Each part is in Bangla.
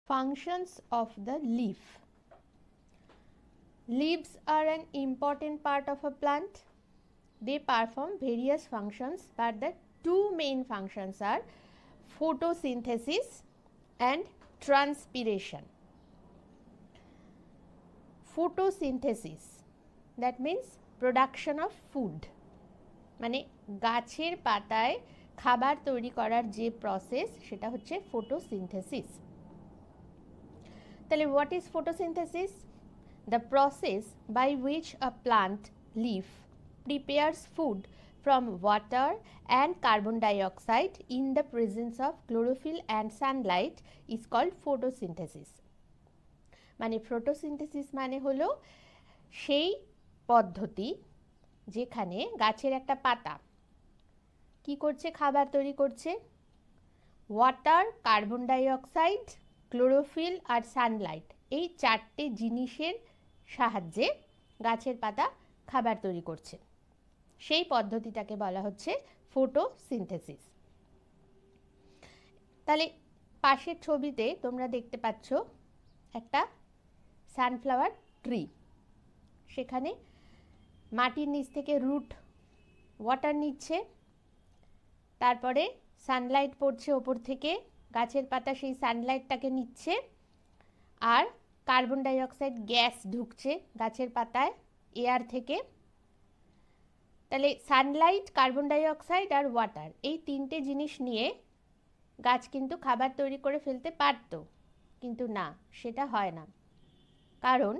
Functions of the leaf. Leaves are an important part of a plant. They perform various functions, but the two main functions are photosynthesis and transpiration. Photosynthesis, that means production of food. মানে গাছের পাতায় খাবার তৈরি করার যে প্রসেস সেটা হচ্ছে ফটোসিনথেসিস। তাহলে what is photosynthesis? The process by which a plant leaf prepares food from water and carbon dioxide in the presence of chlorophyll and sunlight is called photosynthesis. মানে ফটোসিনথেসিস মানে হলো সেই পদ্ধতি যেখানে গাছের একটা পাতা কি করছে, খাবার তৈরি করছে, ওয়াটার, কার্বন ডাইঅক্সাইড, ক্লোরোফিল আর সানলাইট, এই চারটে জিনিসের সাহায্যে গাছের পাতা খাবার তৈরি করছে। সেই পদ্ধতিটাকে বলা হচ্ছে ফটোসিনথেসিস। তাহলে পাশের ছবিতে তোমরা দেখতে পাচ্ছ একটা সানফ্লাওয়ার ট্রি। সেখানে মাটির নিচ থেকে রুট ওয়াটার নিচ্ছে, তারপরে সানলাইট পড়ছে ওপর থেকে, গাছের পাতা সেই সানলাইটটাকে নিচ্ছে, আর কার্বন ডাইঅক্সাইড গ্যাস ঢুকছে গাছের পাতায় এয়ার থেকে। তাহলে সানলাইট, কার্বন ডাইঅক্সাইড আর ওয়াটার, এই তিনটে জিনিস নিয়ে গাছ কিন্তু খাবার তৈরি করে ফেলতে পারত, কিন্তু না, সেটা হয় না। কারণ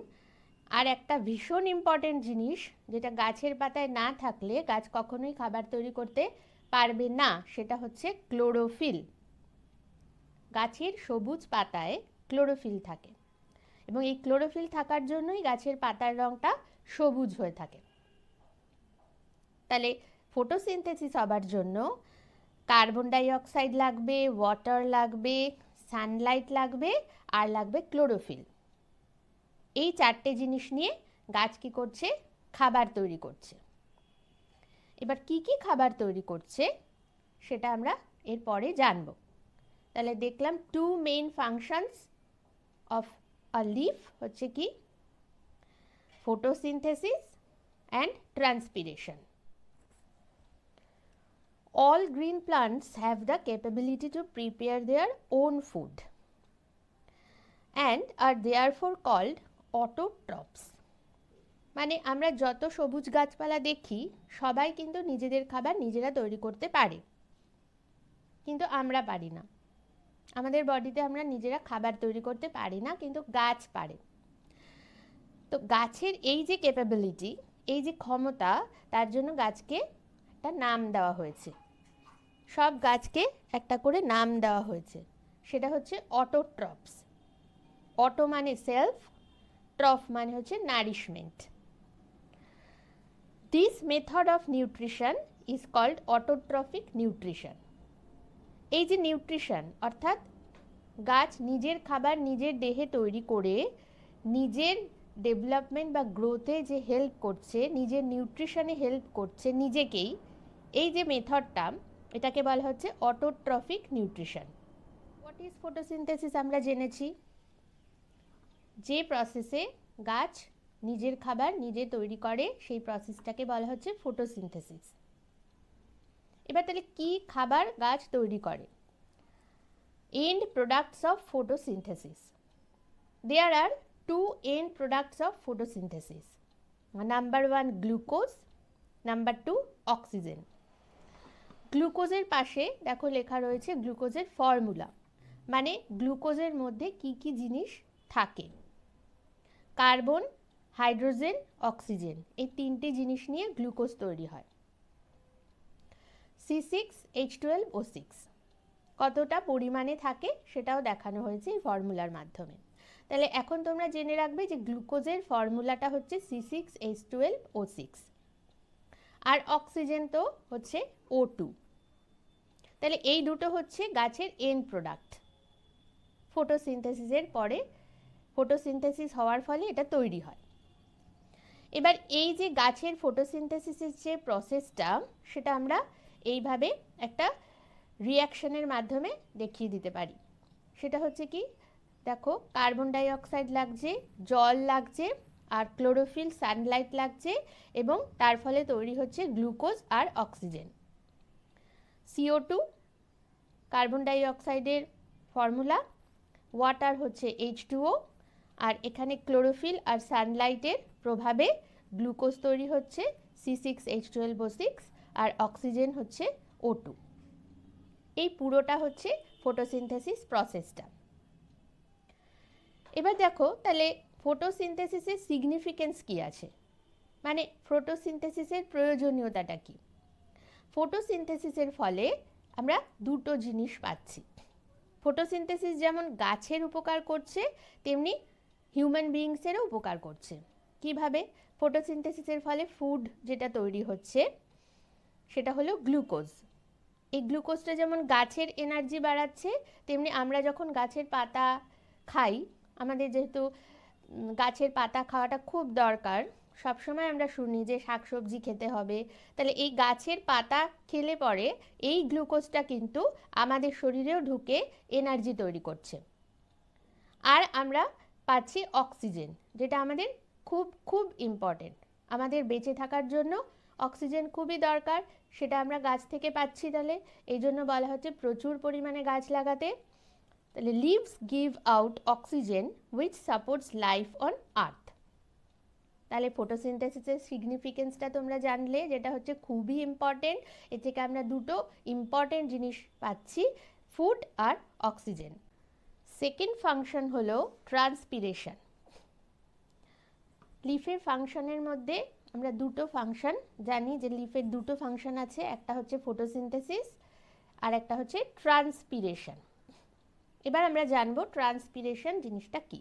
আর একটা ভীষণ ইম্পর্টেন্ট জিনিস যেটা গাছের পাতায় না থাকলে গাছ কখনোই খাবার তৈরি করতে পারবে না, সেটা হচ্ছে ক্লোরোফিল। গাছের সবুজ পাতায় ক্লোরোফিল থাকে এবং এই ক্লোরোফিল থাকার জন্যই গাছের পাতার রঙটা সবুজ হয়ে থাকে। তাহলে ফটোসিনথেসিস হবার জন্য কার্বন ডাইঅক্সাইড লাগবে, ওয়াটার লাগবে, সানলাইট লাগবে আর লাগবে ক্লোরোফিল। এই চারটে জিনিস নিয়ে গাছ কি করছে, খাবার তৈরি করছে। এবার কি কি খাবার তৈরি করছে সেটা আমরা এরপরে জানব। তাহলে দেখলাম two main functions of a leaf হচ্ছে কি, photosynthesis and transpiration. All green plants have the capability to prepare their own food and are therefore called autotrophs. মানে আমরা যত সবুজ গাছপালা দেখি সবাই কিন্তু নিজেদের খাবার নিজেরা তৈরি করতে পারে, কিন্তু আমরা পারি না। আমাদের বডিতে আমরা নিজেরা খাবার তৈরি করতে পারি না, কিন্তু গাছ পারে। তো গাছের এই যে ক্যাপাবিলিটি, এই যে ক্ষমতা, তার জন্য গাছকে একটা নাম দেওয়া হয়েছে। সব গাছকে একটা করে নাম দেওয়া হয়েছে, সেটা হচ্ছে অটোট্রপস। অটো মানে সেলফ, ট্রফ মানে হচ্ছে nourishment. This method of nutrition is called autotrophic nutrition. এই যে নিউট্রিশন অর্থাৎ গাছ নিজের খাবার নিজের দেহে তৈরি করে নিজের ডেভেলপমেন্ট বা গ্রোথে যে হেল্প করছে, নিজের নিউট্রিশনে হেল্প করছে নিজেকেই, এই যে মেথডটা, এটাকে বলা হচ্ছে autotrophic nutrition. What is photosynthesis আমরা জেনেছি, যে প্রসেসে গাছ নিজের খাবার নিজে তৈরি করে সেই প্রসেসটাকে বলা হচ্ছে ফটোসিনথেসিস। এবার তাহলে কি খাবার গাছ তৈরি করে? End products of photosynthesis. There are two end products of photosynthesis. Number 1 glucose, number 2 oxygen. গ্লুকোজের পাশে দেখো লেখা রয়েছে গ্লুকোজের ফর্মুলা, মানে গ্লুকোজের মধ্যে কি কি জিনিস থাকে। কার্বন, হাইড্রোজেন, অক্সিজেন, এই তিনটে জিনিস নিয়ে গ্লুকোজ তৈরি হয়। C6H12O6 কতটা পরিমাণে থাকে সেটাও দেখানো হয়েছে এই ফর্মুলার মাধ্যমে। তাহলে এখন তোমরা জেনে রাখবে যে গ্লুকোজের ফর্মুলাটা হচ্ছে C6H12O6, আর অক্সিজেন তো হচ্ছে O2। তাহলে এই দুটো হচ্ছে গাছের এন্ড প্রোডাক্ট। ফটোসিনথেসিসের পরে ফটোসিনথেসিস হওয়ার ফলে এটা তৈরি হয়। এবার এই যে গাছের ফটোসিনথেসিসের যে প্রসেসটা, সেটা আমরা এইভাবে একটা রিঅ্যাকশনের মাধ্যমে দেখিয়ে দিতে পারি। সেটা হচ্ছে কি, দেখো কার্বন ডাই অক্সাইড লাগছে, জল লাগছে, আর ক্লোরোফিল, সানলাইট লাগছে, এবং তার ফলে তৈরি হচ্ছে গ্লুকোজ আর অক্সিজেন। CO2 কার্বন ডাই অক্সাইডের ফর্মুলা, ওয়াটার হচ্ছে H2O, আর এখানে ক্লোরোফিল আর সানলাইটের প্রভাবে গ্লুকোজ তৈরি হচ্ছে C6H12O6, আর অক্সিজেন হচ্ছে O2। এই পুরোটা হচ্ছে ফটোসিনথেসিস প্রসেসটা। এবার দেখো তাহলে ফটোসিনথেসিসের সিগনিফিকেন্স কি আছে, মানে ফটোসিনথেসিসের প্রয়োজনীয়তাটা কি। ফটোসিনথেসিসের ফলে আমরা দুটো জিনিস পাচ্ছি। ফটোসিনথেসিস যেমন গাছের উপকার করছে, তেমনি হিউম্যান বিইংসেরও উপকার করছে। কিভাবে? ফটোসিনথেসিসের ফলে ফুড যেটা তৈরি হচ্ছে সেটা হলো গ্লুকোজ। এই গ্লুকোজটা যেমন গাছের এনার্জি বাড়াচ্ছে, তেমনি আমরা যখন গাছের পাতা খাই, আমাদের যেহেতু গাছের পাতা খাওয়াটা খুব দরকার, সবসময় আমরা শুনি যে শাকসবজি খেতে হবে, তাহলে এই গাছের পাতা খেলে পরে এই গ্লুকোজটা কিন্তু আমাদের শরীরেও ঢুকে এনার্জি তৈরি করছে। আর আমরা পাচ্ছি অক্সিজেন, যেটা আমাদের খুব খুব ইম্পর্টেন্ট। আমাদের বেঁচে থাকার জন্য অক্সিজেন খুবই দরকার, সেটা আমরা গাছ থেকে পাচ্ছি। তাহলে এই জন্য বলা হচ্ছে প্রচুর পরিমাণে গাছ লাগাতে। তাহলে leaves give out oxygen which supports life on earth. তাহলে ফটোসিনথেসিসের সিগনিফিকেন্সটা তোমরা জানলে, যেটা হচ্ছে খুবই ইম্পর্টেন্ট। এর থেকে আমরা দুটো ইম্পর্টেন্ট জিনিস পাচ্ছি, ফুড আর অক্সিজেন। সেকেন্ড ফাংশন হলো ট্রান্সপিরেশন। লিফের ফাংশনের মধ্যে আমরা দুটো ফাংশন জানি, যে লিফের দুটো ফাংশন আছে, একটা হচ্ছে ফটোসিনথেসিস আর একটা হচ্ছে ট্রান্সপিরেশন। এবার আমরা জানবো ট্রান্সপিরেশন জিনিসটা কি।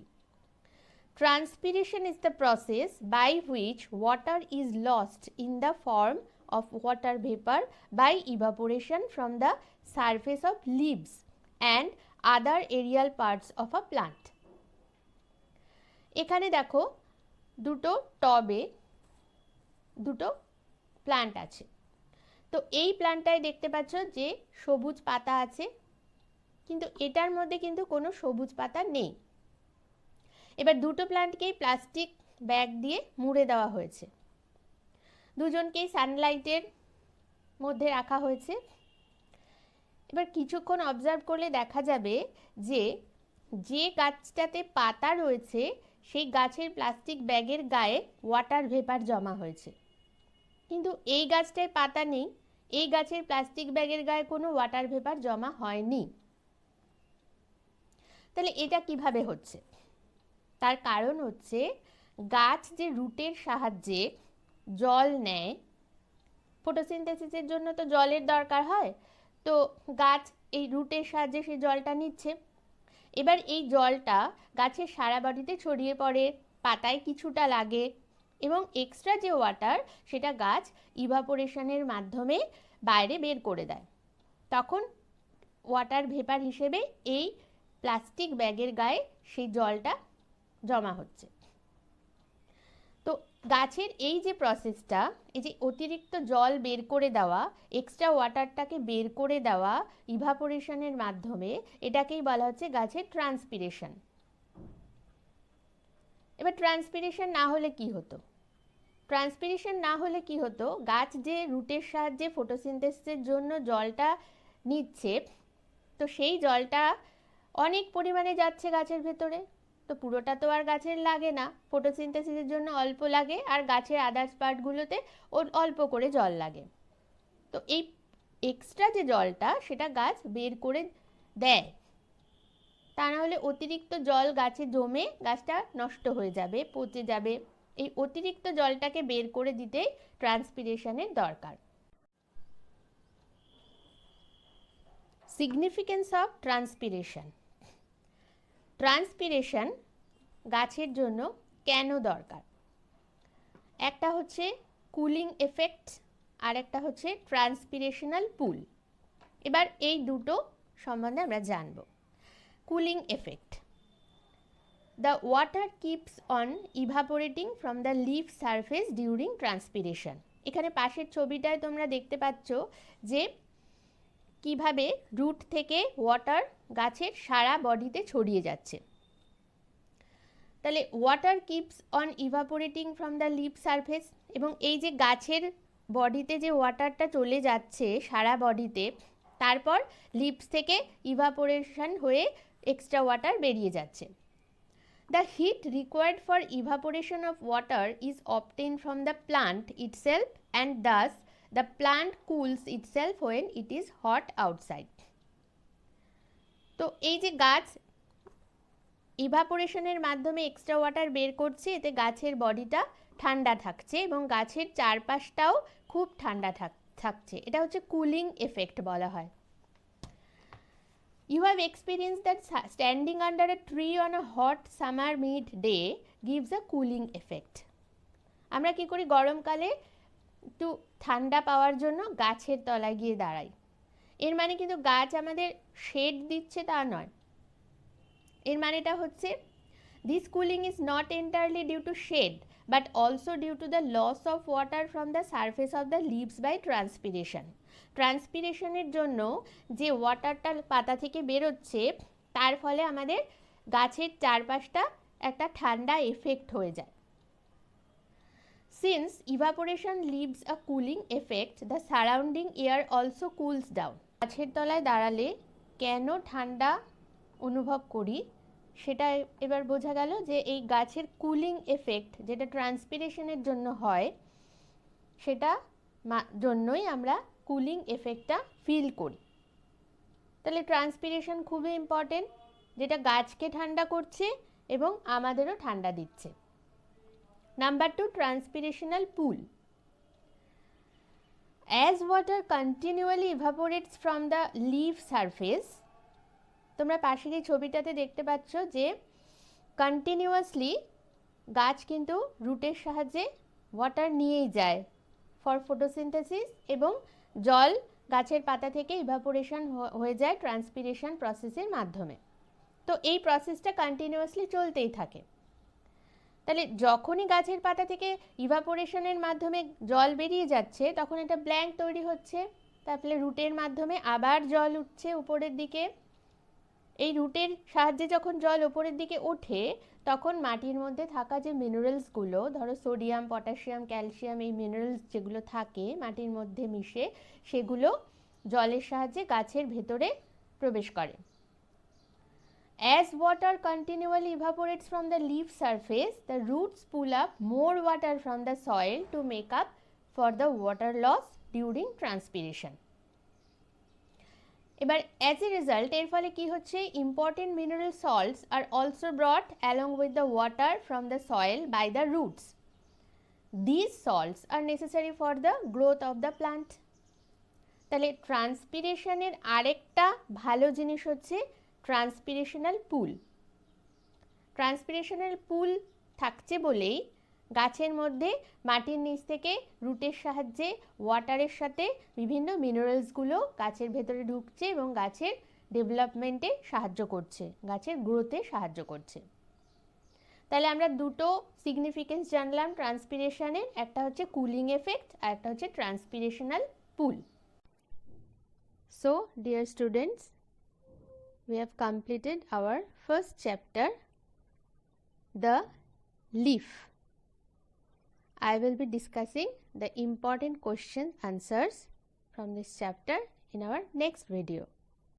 Transpiration is the process by which water is lost in the form of water vapor by evaporation from the surface of leaves and other aerial parts of a plant. এখানে দেখো দুটো টবে দুটো প্ল্যান্ট আছে। তো এই প্ল্যান্টটায় দেখতে পাচ্ছ যে সবুজ পাতা আছে, কিন্তু এটার মধ্যে কিন্তু কোনো সবুজ পাতা নেই। এবার দুটো প্ল্যান্টকেই প্লাস্টিক ব্যাগ দিয়ে মুড়ে দেওয়া হয়েছে, দুজনকেই সানলাইটের মধ্যে রাখা হয়েছে। এবার কিছুক্ষণ অবজার্ভ করলে দেখা যাবে যে যে গাছটাতে পাতা রয়েছে সেই গাছের প্লাস্টিক ব্যাগের গায়ে ওয়াটার ভেপার জমা হয়েছে, কিন্তু এই গাছটায় পাতা নেই, এই গাছের প্লাস্টিক ব্যাগের গায়ে কোনো ওয়াটার ভেপার জমা হয়নি। তাহলে এটা কিভাবে হচ্ছে? তার কারণ হচ্ছে গাছ যে রুটের সাহায্যে জল নেয়, ফটোসিনথেসিসের জন্য তো জলের দরকার হয়, তো গাছ এই রুটের সাহায্যে সেই জলটা নিচ্ছে। এবার এই জলটা গাছের সারা বডিতে ছড়িয়ে পড়ে, পাতায় কিছুটা লাগে, এবং এক্সট্রা যে ওয়াটার সেটা গাছ ইভাপোরেশনের মাধ্যমে বাইরে বের করে দেয়। তখন ওয়াটার ভেপার হিসেবে এই প্লাস্টিক ব্যাগের গায়ে সেই জলটা জমা হচ্ছে। তো গাছের এই যে প্রসেসটা, এই যে অতিরিক্ত জল বের করে দেওয়া, এক্সট্রা ওয়াটারটাকে বের করে দেওয়া ইভাপোরেশনের মাধ্যমে, এটাকেই বলা হচ্ছে গাছের ট্রান্সপিরেশন। এবার ট্রান্সপিরেশন না হলে কি হতো? ট্রান্সপিরেশন না হলে কি হতো, গাছ যে রুটের সাহায্যে ফটোসিনথেসিসের জন্য জলটা নিচ্ছে, তো সেই জলটা অনেক পরিমাণে যাচ্ছে গাছের ভেতরে, তো পুরোটা তো আর গাছের লাগে না, ফটোসিনথেসিসের জন্য অল্প লাগে, আর গাছের আদার্স পার্টগুলোতে অল্প করে জল লাগে। তো এই এক্সট্রা যে জলটা সেটা গাছ বের করে দেয়, তা না হলে অতিরিক্ত জল গাছে জমে গাছটা নষ্ট হয়ে যাবে, পচে যাবে। এই অতিরিক্ত জলটাকে বের করে দিতেই ট্রান্সপিরেশনের দরকার। Significance of transpiration. ট্রান্সপিরেশন গাছের জন্য কেন দরকার? একটা হচ্ছে কুলিং এফেক্ট, আর একটা হচ্ছে ট্রান্সপিরেশনাল পুল। এবার এই দুটো সম্বন্ধে আমরা জানব। Cooling effect. The water keeps on evaporating from the leaf surface during transpiration. এখানে পাশের ছবিটায় তোমরা দেখতে পাচ্ছ যে কিভাবে রুট থেকে ওয়াটার গাছের সারা বডিতে ছড়িয়ে যাচ্ছে। তাহলে water keeps on evaporating from the leaf surface, এবং এই যে গাছের বডিতে যে ওয়াটারটা চলে যাচ্ছে সারা বডিতে, তারপর লিভস থেকে ইভাপোরেশন হয়ে এক্সট্রা ওয়াটার বেরিয়ে যাচ্ছে। The heat required for evaporation of water is obtained from the plant itself, and thus the plant cools itself when it is hot outside. তো এই যে গাছ ইভাপোরেশনের মাধ্যমে এক্সট্রা ওয়াটার বের করছে, এতে গাছের বডিটা ঠান্ডা থাকছে এবং গাছের চারপাশটাও খুব ঠান্ডা থাকছে। এটা হচ্ছে কুলিং এফেক্ট বলা হয়। You have experienced that standing under a tree on a hot summer midday gives a cooling effect. আমরা কি করি, গরমকালে একটু ঠান্ডা পাওয়ার জন্য গাছের তলায় গিয়ে দাঁড়াই। এর মানে কিন্তু গাছ আমাদের শেড দিচ্ছে তা নয়। এর মানেটা হচ্ছে this cooling is not entirely due to shade but also due to the loss of water from the surface of the leaves by transpiration. ট্রান্সপিরেশনের জন্য যে ওয়াটারটা পাতা থেকে বেরোচ্ছে, তার ফলে আমাদের গাছের চারপাশটা একটা ঠান্ডা এফেক্ট হয়ে যায়। Since evaporation leaves a cooling effect, the surrounding air also cools down. গাছের তলায় দাঁড়ালে কেন ঠান্ডা অনুভব করি সেটা এবার বোঝা গেল, যে এই গাছের কুলিং এফেক্ট যেটা ট্রান্সপিরেশনের জন্য হয়, সেটা জন্যই আমরা কুলিং এফেক্টটা ফিল করি। তাহলে ট্রান্সপিরেশন খুবই ইম্পর্টেন্ট, যেটা গাছকে ঠান্ডা করছে এবং আমাদেরও ঠান্ডা দিচ্ছে। Number 2, ট্রান্সপিরেশনাল pool. As water continually evaporates from the leaf surface, তোমরা পাশের এই ছবিটাতে দেখতে পাচ্ছ যে কন্টিনিউয়াসলি গাছ কিন্তু রুটের সাহায্যে ওয়াটার নিয়েই যায় ফর ফটোসিনথেসিস, এবং জল গাছের পাতা থেকে ইভাপোরেশন হয়ে যায় ট্রান্সপিরেশন প্রসেসের মাধ্যমে। তো এই প্রসেসটা কন্টিনিউয়াসলি চলতেই থাকে। তাহলে যখনই গাছের পাতা থেকে ইভাপোরেশনের মাধ্যমে জল বেরিয়ে যাচ্ছে, তখন একটা ব্ল্যাঙ্ক তৈরি হচ্ছে, তারপরে রুটের মাধ্যমে আবার জল উঠছে উপরের দিকে। এই রুটের সাহায্যে যখন জল ওপরের দিকে ওঠে, তখন মাটির মধ্যে থাকা যে মিনারেলসগুলো, ধরো সোডিয়াম, পটাশিয়াম, ক্যালসিয়াম, এই মিনারেলস যেগুলো থাকে মাটির মধ্যে মিশে, সেগুলো জলের সাহায্যে গাছের ভেতরে প্রবেশ করে। As water continually evaporates from the leaf surface, the roots pull up more water from the soil to make up for the water loss during transpiration. এবার as a result এর ফলে কি হচ্ছে, important mineral salts are also brought along with the water from the soil by the roots. These salts are necessary for the growth of the plant. তাহলে ট্রান্সপিরেশনের আরেকটা ভালো জিনিস হচ্ছে ট্রান্সপিরেশনাল পুল। ট্রান্সপিরেশনাল পুল থাকছে বলেই গাছের মধ্যে মাটির নিচ থেকে রুটের সাহায্যে ওয়াটারের সাথে বিভিন্ন মিনারেলসগুলো গাছের ভেতরে ঢুকছে এবং গাছের ডেভেলপমেন্টে সাহায্য করছে, গাছের গ্রোথে সাহায্য করছে। তাহলে আমরা দুটো সিগনিফিকেন্স জানলাম ট্রান্সপিরেশনের, একটা হচ্ছে কুলিং এফেক্ট আর একটা হচ্ছে transpirational pull. So dear students, we have completed our first chapter, the leaf. I will be discussing the important question answers from this chapter in our next video.